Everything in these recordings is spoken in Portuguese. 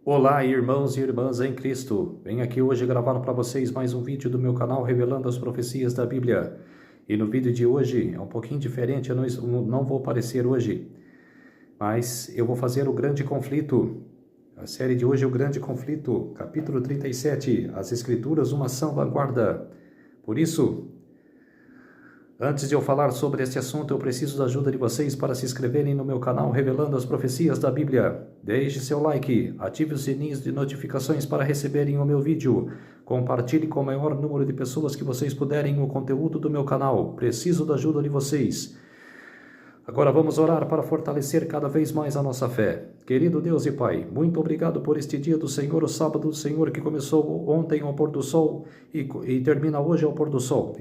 Olá, irmãos e irmãs em Cristo. Venho aqui hoje gravar para vocês mais um vídeo do meu canal revelando as profecias da Bíblia. E no vídeo de hoje é um pouquinho diferente, eu não vou aparecer hoje, mas eu vou fazer o grande conflito. A série de hoje é o grande conflito, capítulo 37, as Escrituras, uma ação vanguarda. Por isso, antes de eu falar sobre este assunto, eu preciso da ajuda de vocês para se inscreverem no meu canal Revelando as Profecias da Bíblia. Deixe seu like, ative os sininhos de notificações para receberem o meu vídeo. Compartilhe com o maior número de pessoas que vocês puderem o conteúdo do meu canal. Preciso da ajuda de vocês. Agora vamos orar para fortalecer cada vez mais a nossa fé. Querido Deus e Pai, muito obrigado por este dia do Senhor, o sábado do Senhor, que começou ontem ao pôr do sol e termina hoje ao pôr do sol.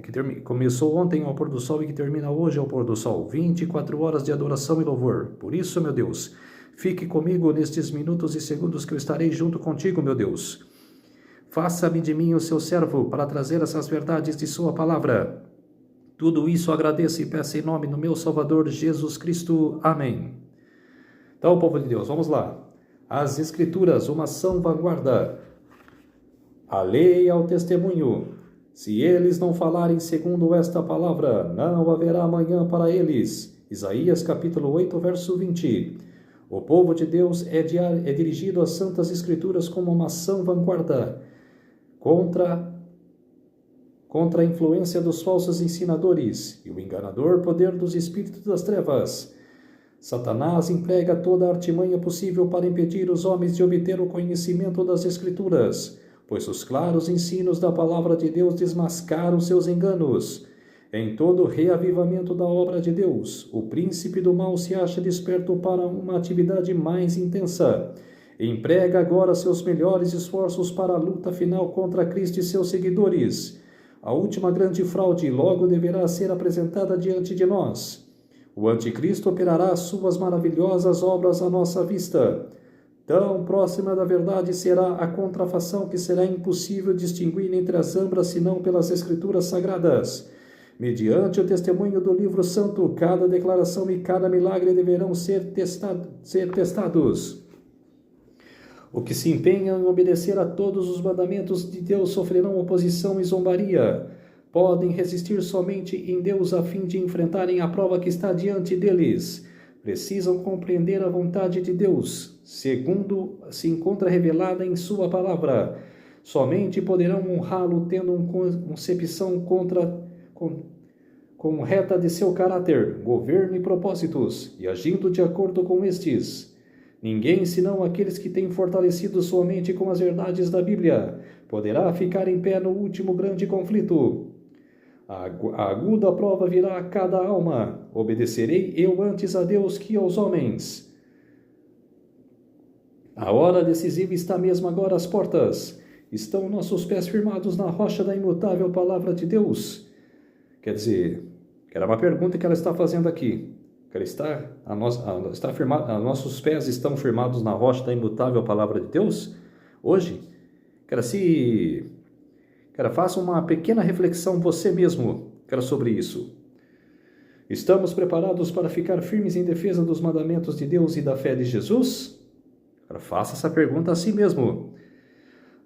Começou ontem ao pôr do sol e que termina hoje ao pôr do sol. 24 horas de adoração e louvor. Por isso, meu Deus, fique comigo nestes minutos e segundos que eu estarei junto contigo, meu Deus. Faça-me de mim o seu servo para trazer essas verdades de sua palavra. Tudo isso agradeço e peço em nome do meu Salvador Jesus Cristo. Amém. Então, povo de Deus, vamos lá. As Escrituras, uma ação vanguarda. A lei ao testemunho. Se eles não falarem segundo esta palavra, não haverá amanhã para eles. Isaías capítulo 8, verso 20. O povo de Deus é dirigido às Santas Escrituras como uma ação vanguarda contra a influência dos falsos ensinadores e o enganador poder dos espíritos das trevas. Satanás emprega toda a artimanha possível para impedir os homens de obter o conhecimento das Escrituras, pois os claros ensinos da palavra de Deus desmascaram seus enganos. Em todo o reavivamento da obra de Deus, o príncipe do mal se acha desperto para uma atividade mais intensa. Emprega agora seus melhores esforços para a luta final contra Cristo e seus seguidores. A última grande fraude logo deverá ser apresentada diante de nós. O anticristo operará suas maravilhosas obras à nossa vista. Tão próxima da verdade será a contrafação que será impossível distinguir entre as ambas senão pelas Escrituras Sagradas. Mediante o testemunho do livro santo, cada declaração e cada milagre deverão ser testados. O que se empenham em obedecer a todos os mandamentos de Deus sofrerão oposição e zombaria. Podem resistir somente em Deus a fim de enfrentarem a prova que está diante deles. Precisam compreender a vontade de Deus, segundo se encontra revelada em sua palavra. Somente poderão honrá-lo tendo uma concepção correta de seu caráter, governo e propósitos, e agindo de acordo com estes. Ninguém, senão aqueles que têm fortalecido sua mente com as verdades da Bíblia, poderá ficar em pé no último grande conflito. A aguda prova virá a cada alma. Obedecerei eu antes a Deus que aos homens. A hora decisiva está mesmo agora às portas. Estão nossos pés firmados na rocha da imutável palavra de Deus? Quer dizer, era uma pergunta que ela está fazendo aqui. Nossos pés estão firmados na rocha da imutável palavra de Deus? Hoje, faça uma pequena reflexão você mesmo, sobre isso. Estamos preparados para ficar firmes em defesa dos mandamentos de Deus e da fé de Jesus? Faça essa pergunta a si mesmo.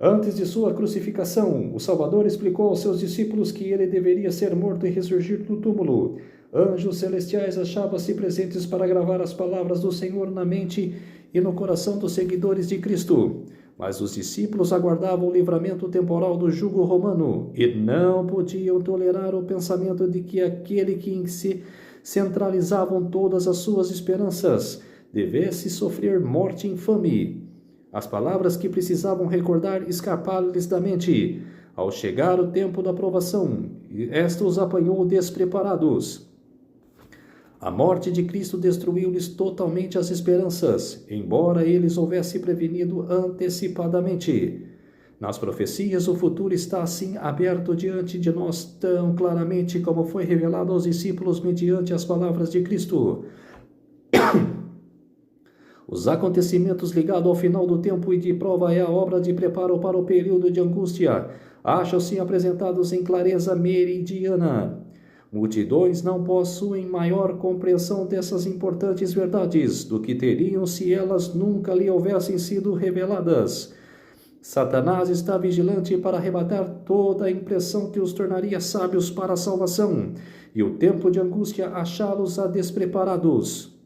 Antes de sua crucificação, o Salvador explicou aos seus discípulos que ele deveria ser morto e ressurgir do túmulo. Anjos celestiais achavam-se presentes para gravar as palavras do Senhor na mente e no coração dos seguidores de Cristo. Mas os discípulos aguardavam o livramento temporal do jugo romano e não podiam tolerar o pensamento de que aquele que em si centralizavam todas as suas esperanças devesse sofrer morte infame. As palavras que precisavam recordar escaparam-lhes da mente. Ao chegar o tempo da provação, esta os apanhou despreparados. A morte de Cristo destruiu-lhes totalmente as esperanças, embora eles houvessem prevenido antecipadamente. Nas profecias, o futuro está assim aberto diante de nós tão claramente como foi revelado aos discípulos mediante as palavras de Cristo. Os acontecimentos ligados ao final do tempo e de prova é a obra de preparo para o período de angústia. Acham-se apresentados em clareza meridiana. Multidões não possuem maior compreensão dessas importantes verdades do que teriam se elas nunca lhe houvessem sido reveladas. Satanás está vigilante para arrebatar toda a impressão que os tornaria sábios para a salvação, e o tempo de angústia achá-los despreparados.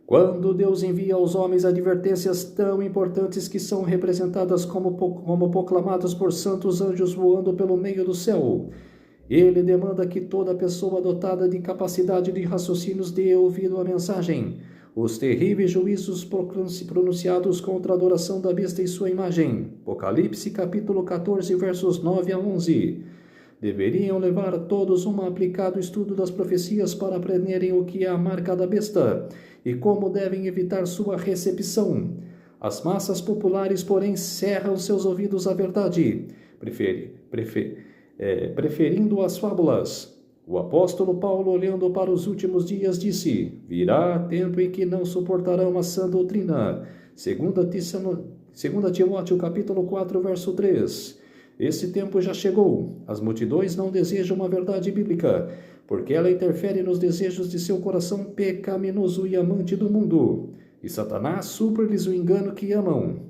Quando Deus envia aos homens advertências tão importantes que são representadas como proclamadas por santos anjos voando pelo meio do céu, Ele demanda que toda pessoa dotada de capacidade de raciocínios dê ouvido à mensagem. Os terríveis juízos pronunciados contra a adoração da besta e sua imagem. Apocalipse capítulo 14, versos 9 a 11. Deveriam levar todos um aplicado estudo das profecias para aprenderem o que é a marca da besta e como devem evitar sua recepção. As massas populares, porém, cerram seus ouvidos à verdade, preferindo as fábulas. O apóstolo Paulo, olhando para os últimos dias, disse: virá tempo em que não suportarão a sã doutrina. 2 Timóteo capítulo 4, verso 3. Esse tempo já chegou. As multidões não desejam a verdade bíblica, porque ela interfere nos desejos de seu coração pecaminoso e amante do mundo. E Satanás supra-lhes o engano que amam.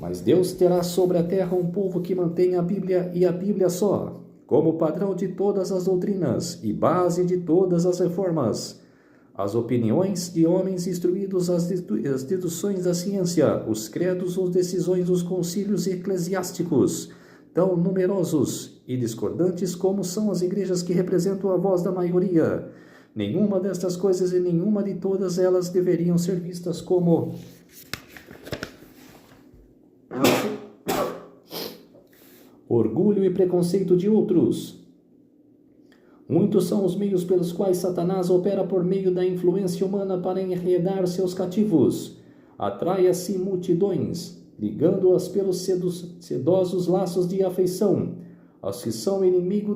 Mas Deus terá sobre a terra um povo que mantém a Bíblia e a Bíblia só, como padrão de todas as doutrinas e base de todas as reformas. As opiniões de homens instruídos, as deduções da ciência, os credos ou decisões dos concílios eclesiásticos, tão numerosos e discordantes como são as igrejas que representam a voz da maioria. Nenhuma destas coisas e nenhuma de todas elas deveriam ser vistas como orgulho e preconceito de outros. Muitos são os meios pelos quais Satanás opera por meio da influência humana para enredar seus cativos. Atrai a si multidões, ligando-as pelos sedosos laços de afeição, aos que são inimigo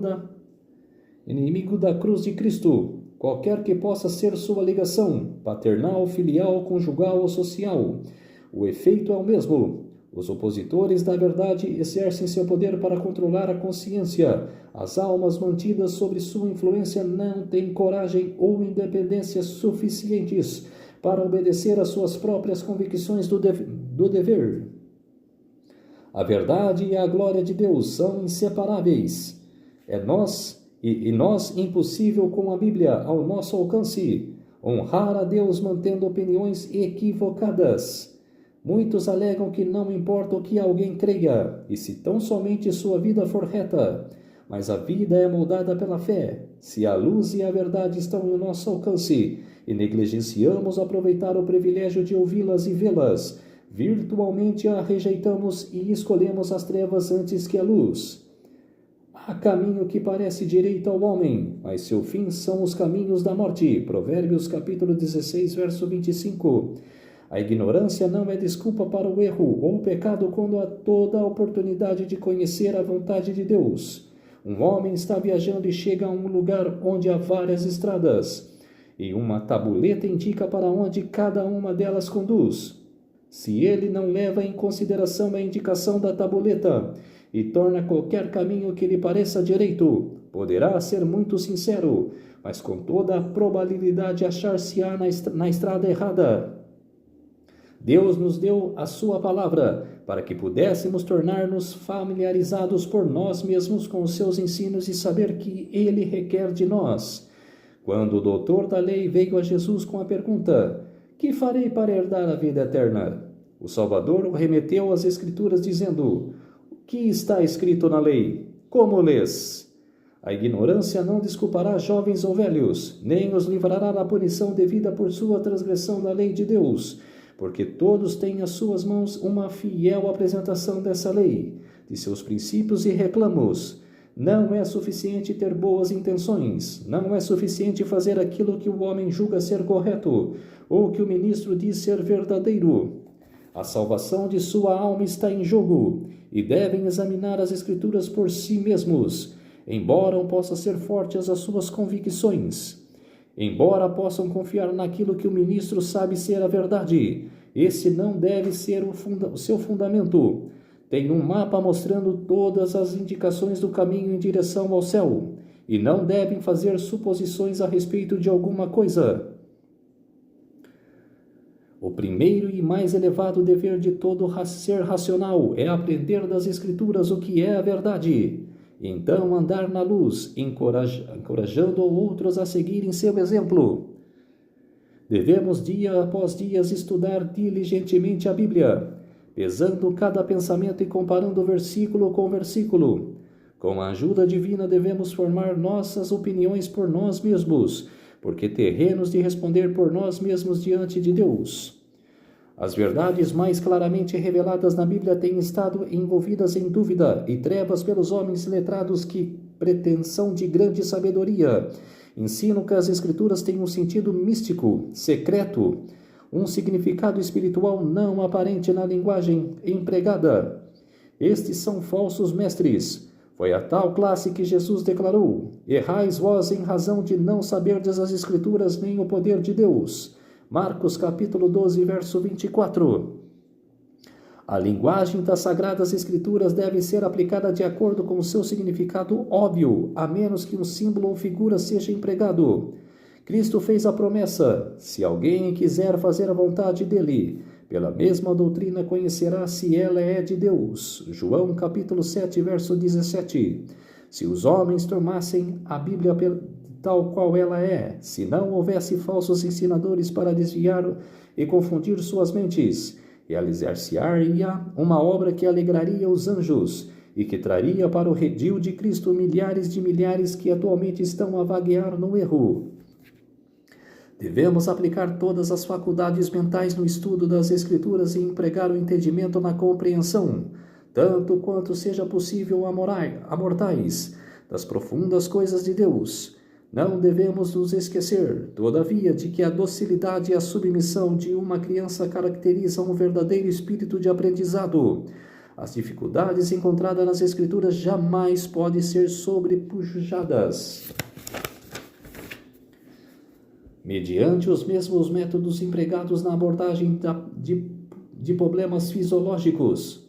da cruz de Cristo, qualquer que possa ser sua ligação, paternal, filial, conjugal ou social. O efeito é o mesmo. Os opositores da verdade exercem seu poder para controlar a consciência. As almas mantidas sob sua influência não têm coragem ou independência suficientes para obedecer às suas próprias convicções do dever. A verdade e a glória de Deus são inseparáveis. Nós impossível com a Bíblia ao nosso alcance, honrar a Deus mantendo opiniões equivocadas. Muitos alegam que não importa o que alguém creia, e se tão somente sua vida for reta, mas a vida é moldada pela fé. Se a luz e a verdade estão em nosso alcance, e negligenciamos aproveitar o privilégio de ouvi-las e vê-las, virtualmente a rejeitamos e escolhemos as trevas antes que a luz. Há caminho que parece direito ao homem, mas seu fim são os caminhos da morte. Provérbios capítulo 16, verso 25. A ignorância não é desculpa para o erro ou o pecado quando há toda a oportunidade de conhecer a vontade de Deus. Um homem está viajando e chega a um lugar onde há várias estradas, e uma tabuleta indica para onde cada uma delas conduz. Se ele não leva em consideração a indicação da tabuleta e torna qualquer caminho que lhe pareça direito, poderá ser muito sincero, mas com toda a probabilidade achar-se-á na estrada errada. Deus nos deu a sua palavra para que pudéssemos tornar-nos familiarizados por nós mesmos com os seus ensinos e saber que ele requer de nós. Quando o doutor da lei veio a Jesus com a pergunta: "Que farei para herdar a vida eterna?", o Salvador o remeteu às Escrituras dizendo: "O que está escrito na lei? Como lês?" A ignorância não desculpará jovens ou velhos, nem os livrará da punição devida por sua transgressão da lei de Deus, porque todos têm às suas mãos uma fiel apresentação dessa lei, de seus princípios e reclamos. Não é suficiente ter boas intenções, não é suficiente fazer aquilo que o homem julga ser correto, ou que o ministro diz ser verdadeiro. A salvação de sua alma está em jogo, e devem examinar as Escrituras por si mesmos, embora possam ser fortes as suas convicções. Embora possam confiar naquilo que o ministro sabe ser a verdade, esse não deve ser o seu fundamento. têm um mapa mostrando todas as indicações do caminho em direção ao céu, e não devem fazer suposições a respeito de alguma coisa. O primeiro e mais elevado dever de todo ser racional é aprender das Escrituras o que é a verdade. Então andar na luz, encorajando outros a seguirem seu exemplo. Devemos dia após dia estudar diligentemente a Bíblia, pesando cada pensamento e comparando versículo com versículo. Com a ajuda divina devemos formar nossas opiniões por nós mesmos, porque terrenos de responder por nós mesmos diante de Deus. As verdades mais claramente reveladas na Bíblia têm estado envolvidas em dúvida e trevas pelos homens letrados que pretensão de grande sabedoria. Ensinam que as Escrituras têm um sentido místico, secreto, um significado espiritual não aparente na linguagem empregada. Estes são falsos mestres. Foi a tal classe que Jesus declarou: errais vós em razão de não saberdes as Escrituras nem o poder de Deus. Marcos capítulo 12, verso 24. A linguagem das Sagradas Escrituras deve ser aplicada de acordo com o seu significado óbvio, a menos que um símbolo ou figura seja empregado. Cristo fez a promessa: se alguém quiser fazer a vontade dele, pela mesma doutrina conhecerá se ela é de Deus. João capítulo 7, verso 17. Se os homens tomassem a Bíblia tal qual ela é, se não houvesse falsos ensinadores para desviar e confundir suas mentes, realizar-se-ia uma obra que alegraria os anjos e que traria para o redil de Cristo milhares de milhares que atualmente estão a vaguear no erro. Devemos aplicar todas as faculdades mentais no estudo das Escrituras e empregar o entendimento na compreensão, tanto quanto seja possível a mortais, das profundas coisas de Deus. Não devemos nos esquecer, todavia, de que a docilidade e a submissão de uma criança caracterizam um verdadeiro espírito de aprendizado. As dificuldades encontradas nas Escrituras jamais podem ser sobrepujadas. Mediante os mesmos métodos empregados na abordagem de problemas fisiológicos,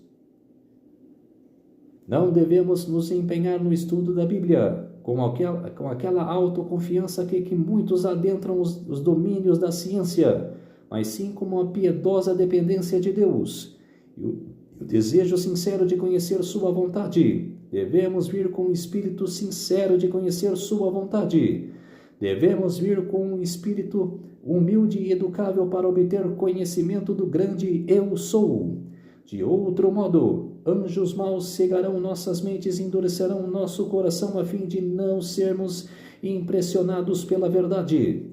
não devemos nos empenhar no estudo da Bíblia com aquela autoconfiança que muitos adentram os domínios da ciência, mas sim com uma piedosa dependência de Deus e o desejo sincero de conhecer sua vontade. Devemos vir com um espírito sincero de conhecer sua vontade. Devemos vir com um espírito humilde e educável para obter conhecimento do grande Eu Sou. De outro modo, anjos maus cegarão nossas mentes e endurecerão nosso coração a fim de não sermos impressionados pela verdade.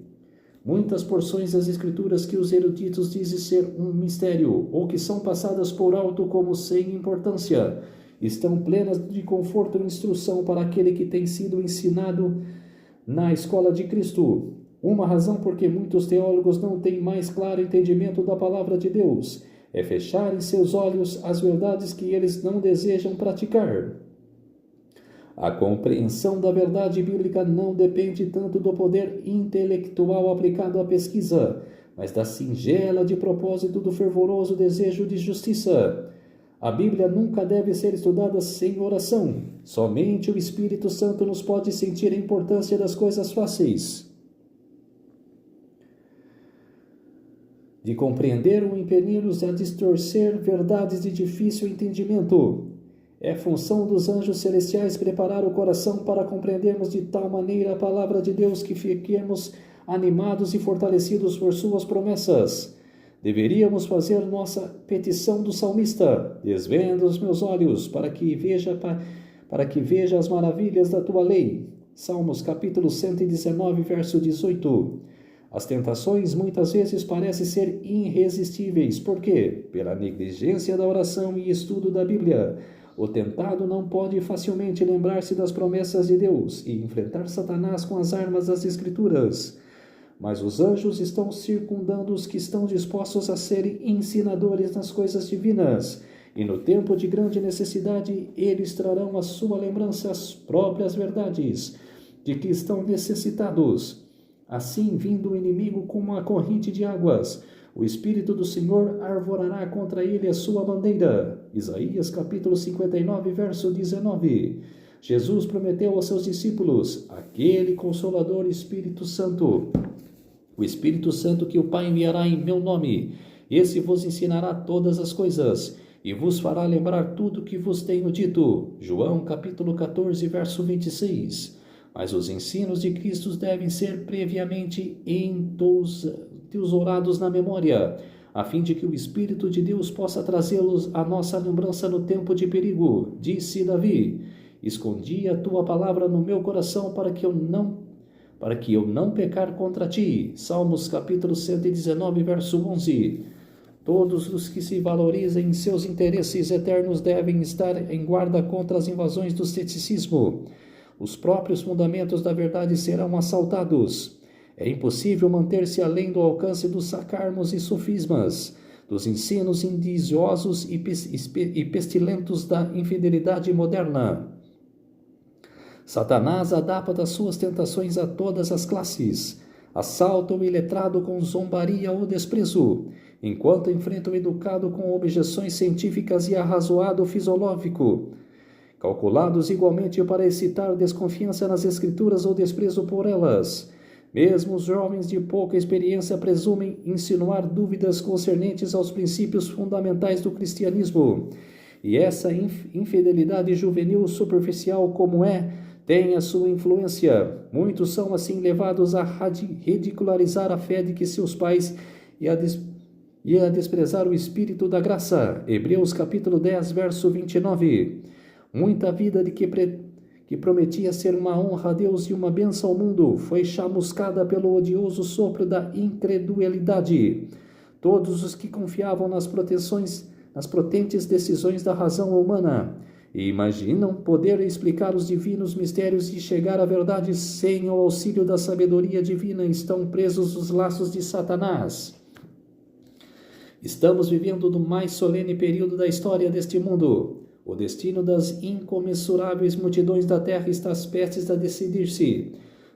Muitas porções das Escrituras que os eruditos dizem ser um mistério ou que são passadas por alto como sem importância, estão plenas de conforto e instrução para aquele que tem sido ensinado na escola de Cristo. Uma razão por que muitos teólogos não têm mais claro entendimento da palavra de Deus é fecharem seus olhos às verdades que eles não desejam praticar. A compreensão da verdade bíblica não depende tanto do poder intelectual aplicado à pesquisa, mas da singela de propósito do fervoroso desejo de justiça. A Bíblia nunca deve ser estudada sem oração. Somente o Espírito Santo nos pode sentir a importância das coisas fáceis de compreender ou impedir-nos a distorcer verdades de difícil entendimento. É função dos anjos celestiais preparar o coração para compreendermos de tal maneira a palavra de Deus que fiquemos animados e fortalecidos por suas promessas. Deveríamos fazer nossa petição do salmista: desvenda os meus olhos para que veja as maravilhas da tua lei. Salmos capítulo 119, verso 18. As tentações muitas vezes parecem ser irresistíveis. Por quê? Pela negligência da oração e estudo da Bíblia. O tentado não pode facilmente lembrar-se das promessas de Deus e enfrentar Satanás com as armas das Escrituras. Mas os anjos estão circundando os que estão dispostos a serem ensinadores nas coisas divinas. E no tempo de grande necessidade, eles trarão à sua lembrança as próprias verdades de que estão necessitados. Assim, vindo o inimigo como uma corrente de águas, O Espírito do Senhor arvorará contra ele a sua bandeira. Isaías capítulo 59, verso 19. Jesus prometeu aos seus discípulos aquele Consolador Espírito Santo. O Espírito Santo que o Pai enviará em meu nome. Esse vos ensinará todas as coisas e vos fará lembrar tudo o que vos tenho dito. João capítulo 14, verso 26. Mas os ensinos de Cristo devem ser previamente entesourados na memória, a fim de que o Espírito de Deus possa trazê-los à nossa lembrança no tempo de perigo. Disse Davi: escondi a tua palavra no meu coração para que eu não pecar contra ti. Salmos capítulo 119, verso 11. Todos os que se valorizem em seus interesses eternos devem estar em guarda contra as invasões do ceticismo. Os próprios fundamentos da verdade serão assaltados. É impossível manter-se além do alcance dos sacarmos e sofismas, dos ensinos indiciosos e pestilentos da infidelidade moderna. Satanás adapta suas tentações a todas as classes. Assalta o iletrado com zombaria ou desprezo, enquanto enfrenta o educado com objeções científicas e arrazoado fisiológico, calculados igualmente para excitar desconfiança nas escrituras ou desprezo por elas. Mesmo os jovens de pouca experiência presumem insinuar dúvidas concernentes aos princípios fundamentais do cristianismo. E essa infidelidade juvenil superficial como tem a sua influência. Muitos são assim levados a ridicularizar a fé de que seus pais e a desprezar o Espírito da graça. Hebreus capítulo 10, verso 29. Muita vida de que prometia ser uma honra a Deus e uma bênção ao mundo foi chamuscada pelo odioso sopro da incredulidade. Todos os que confiavam nas potentes decisões da razão humana e imaginam poder explicar os divinos mistérios e chegar à verdade sem o auxílio da sabedoria divina estão presos nos laços de Satanás. Estamos vivendo no mais solene período da história deste mundo. O destino das incomensuráveis multidões da terra está prestes a decidir-se.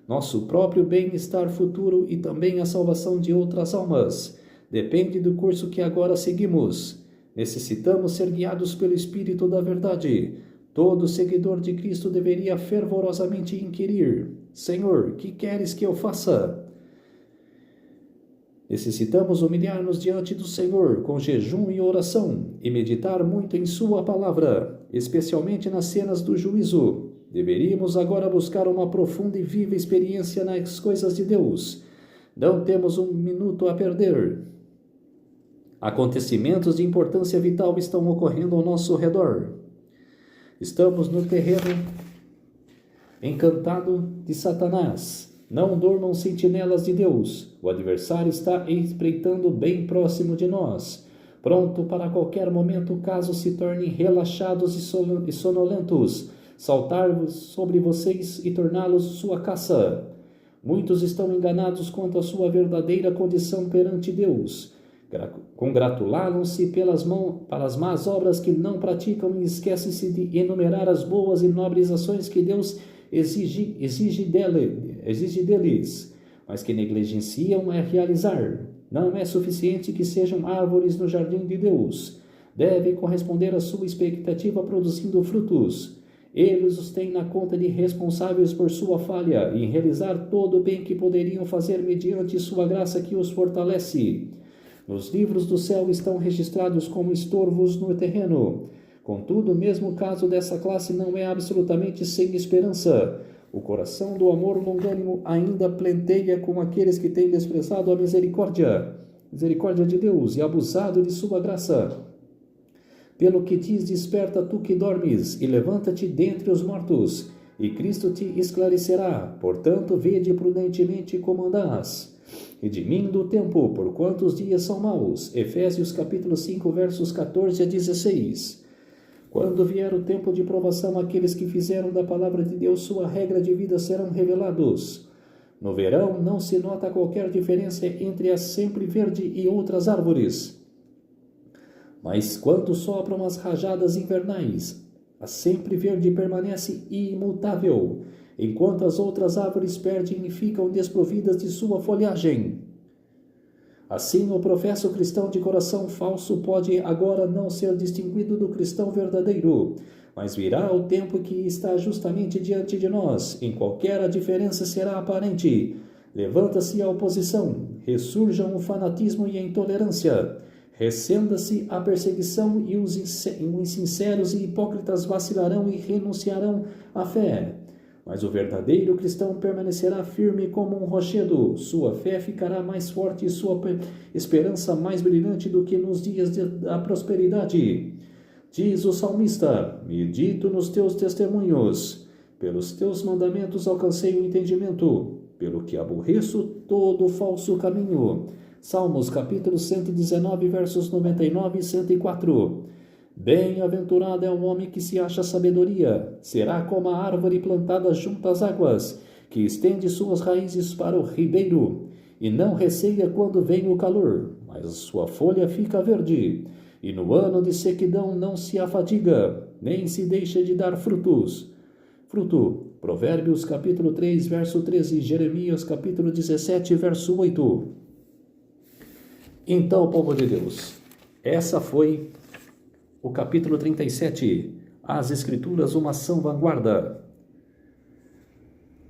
Nosso próprio bem-estar futuro e também a salvação de outras almas depende do curso que agora seguimos. Necessitamos ser guiados pelo Espírito da verdade. Todo seguidor de Cristo deveria fervorosamente inquirir: Senhor, que queres que eu faça? Necessitamos humilhar-nos diante do Senhor com jejum e oração e meditar muito em sua palavra, especialmente nas cenas do juízo. Deveríamos agora buscar uma profunda e viva experiência nas coisas de Deus. Não temos um minuto a perder. Acontecimentos de importância vital estão ocorrendo ao nosso redor. Estamos no terreno encantado de Satanás. Não dormam sentinelas de Deus. O adversário está espreitando bem próximo de nós, pronto para qualquer momento, caso se tornem relaxados e sonolentos, saltar sobre vocês e torná-los sua caça. Muitos estão enganados quanto à sua verdadeira condição perante Deus. Congratularam-se pelas más obras que não praticam e esquecem-se de enumerar as boas e nobres ações que Deus exige deles, mas que negligenciam a realizar. Não é suficiente que sejam árvores no jardim de Deus. Devem corresponder à sua expectativa produzindo frutos. Eles os têm na conta de responsáveis por sua falha em realizar todo o bem que poderiam fazer mediante sua graça que os fortalece. Nos livros do céu estão registrados como estorvos no terreno. Contudo, o mesmo caso dessa classe não é absolutamente sem esperança. O coração do amor longânimo ainda plenteia com aqueles que têm desprezado a misericórdia de Deus e abusado de sua graça. Pelo que diz: desperta tu que dormes, e levanta-te dentre os mortos, e Cristo te esclarecerá. Portanto, vede prudentemente como andás, redimindo o tempo, porquanto os dias são maus. Efésios capítulo 5, versos 14 a 16. Quando vier o tempo de provação, aqueles que fizeram da palavra de Deus sua regra de vida serão revelados. No verão não se nota qualquer diferença entre a sempre verde e outras árvores. Mas quando sopram as rajadas invernais, a sempre verde permanece imutável, enquanto as outras árvores perdem e ficam desprovidas de sua folhagem. Assim, o professo cristão de coração falso pode agora não ser distinguido do cristão verdadeiro, mas virá o tempo que está justamente diante de nós, em qualquer a diferença será aparente. Levanta-se a oposição, ressurjam o fanatismo e a intolerância, recenda-se a perseguição e os insinceros e hipócritas vacilarão e renunciarão à fé. Mas o verdadeiro cristão permanecerá firme como um rochedo, sua fé ficará mais forte e sua esperança mais brilhante do que nos dias da prosperidade. Diz o salmista: medito nos teus testemunhos, pelos teus mandamentos alcancei o entendimento, pelo que aborreço todo falso caminho. Salmos capítulo 119, versos 99 e 104. Bem-aventurado é o homem que se acha sabedoria, será como a árvore plantada junto às águas, que estende suas raízes para o ribeiro, e não receia quando vem o calor, mas sua folha fica verde, e no ano de sequidão não se afadiga, nem se deixa de dar fruto. Provérbios capítulo 3, verso 13, Jeremias capítulo 17, verso 8. Então, povo de Deus, essa foi o capítulo 37, as Escrituras, uma ação vanguarda,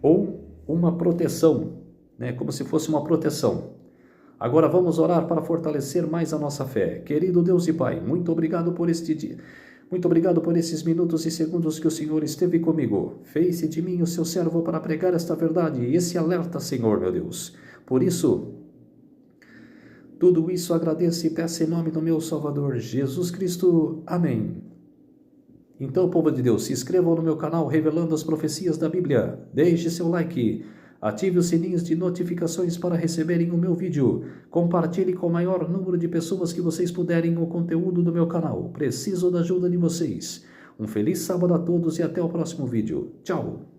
ou uma proteção, como se fosse uma proteção. Agora vamos orar para fortalecer mais a nossa fé. Querido Deus e Pai, muito obrigado por este dia. Muito obrigado por esses minutos e segundos que o Senhor esteve comigo. Fez de mim o seu servo para pregar esta verdade e esse alerta, Senhor, meu Deus. Por isso, tudo isso agradeço e peço em nome do meu Salvador, Jesus Cristo. Amém. Então, povo de Deus, se inscrevam no meu canal Revelando as Profecias da Bíblia. Deixe seu like. Ative os sininhos de notificações para receberem o meu vídeo. Compartilhe com o maior número de pessoas que vocês puderem o conteúdo do meu canal. Preciso da ajuda de vocês. Um feliz sábado a todos e até o próximo vídeo. Tchau!